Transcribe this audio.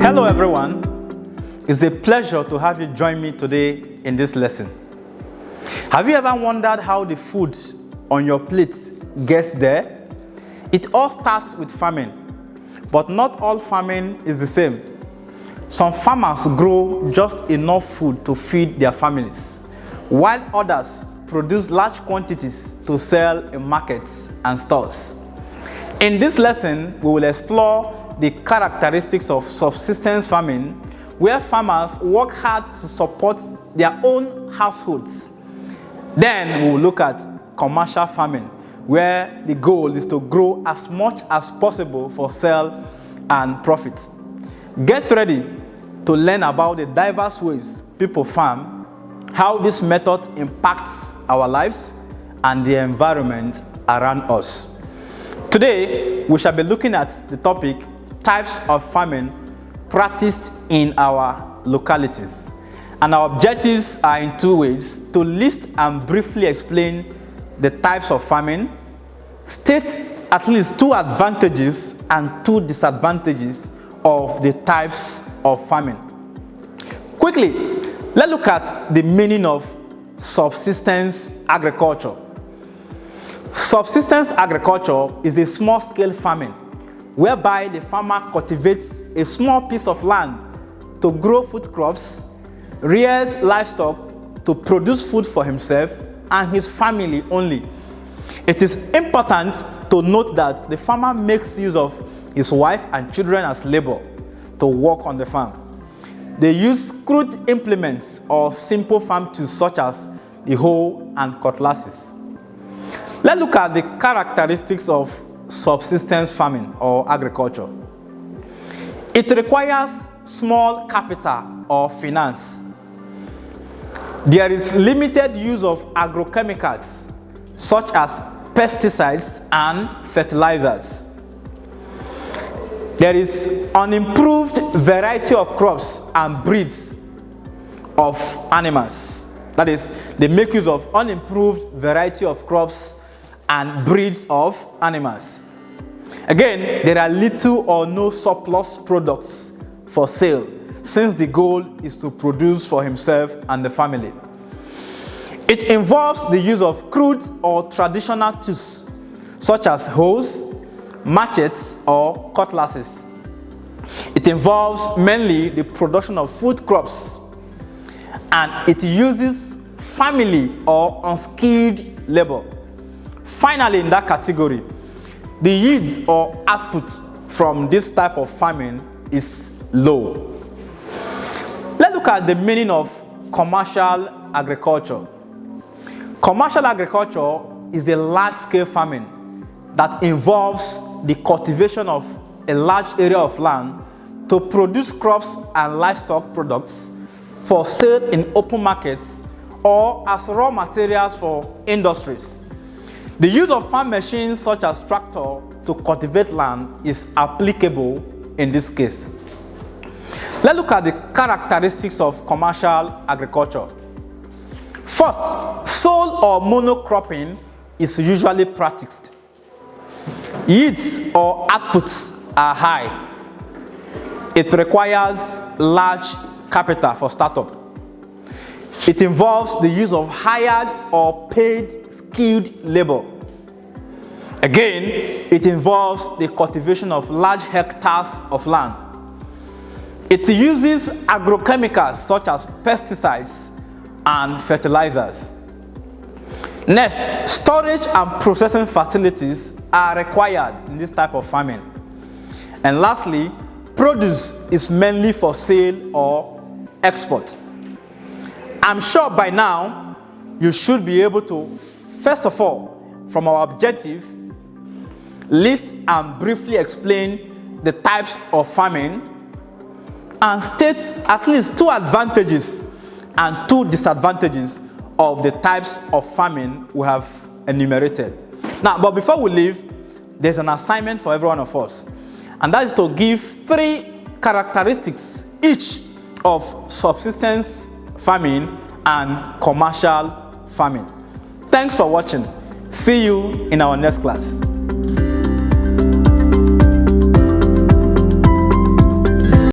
Hello everyone, it's a pleasure to have you join me today in this lesson. Have you ever wondered how the food on your plate gets there? It all starts with farming, but not all farming is the same. Some farmers grow just enough food to feed their families, while others produce large quantities to sell in markets and stores. In this lesson, we will explore the characteristics of subsistence farming, where farmers work hard to support their own households. Then we will look at commercial farming, where the goal is to grow as much as possible for sale and profit. Get ready to learn about the diverse ways people farm, how this method impacts our lives and the environment around us. Today, we shall be looking at the topic types of farming practiced in our localities. And our objectives are in two ways: to list and briefly explain the types of farming, state at least two advantages and two disadvantages of the types of farming. Quickly, let's look at the meaning of subsistence agriculture. Subsistence agriculture is a small-scale farming whereby the farmer cultivates a small piece of land to grow food crops, rears livestock to produce food for himself and his family only. It is important to note that the farmer makes use of his wife and children as labor to work on the farm. They use crude implements or simple farm tools such as the hoe and cutlasses. Let's look at the characteristics of subsistence farming or agriculture. It requires small capital or finance. There is limited use of agrochemicals such as pesticides and fertilizers. There is unimproved variety of crops and breeds of animals. That is, they make use of unimproved variety of crops and breeds of animals. Again, there are little or no surplus products for sale, since the goal is to produce for himself and the family. It involves the use of crude or traditional tools, such as hoes, machetes, or cutlasses. It involves mainly the production of food crops, and it uses family or unskilled labor. Finally, in that category, the yields or output from this type of farming is low. Let's look at the meaning of commercial agriculture. Commercial agriculture is a large-scale farming that involves the cultivation of a large area of land to produce crops and livestock products for sale in open markets or as raw materials for industries. The use of farm machines such as tractor to cultivate land is applicable in this case. Let's look at the characteristics of commercial agriculture. First, sole or monocropping is usually practiced. Yields or outputs are high. It requires large capital for startup. It involves the use of hired or paid skilled labor. Again, it involves the cultivation of large hectares of land. It uses agrochemicals such as pesticides and fertilizers. Next, storage and processing facilities are required in this type of farming. And lastly, produce is mainly for sale or export. I'm sure by now you should be able to, first of all, from our objective, list and briefly explain the types of farming and state at least two advantages and two disadvantages of the types of farming we have enumerated. Now, but before we leave, there's an assignment for every one of us, and that is to give three characteristics each of subsistence farming and commercial farming. Thanks for watching. See you in our next class.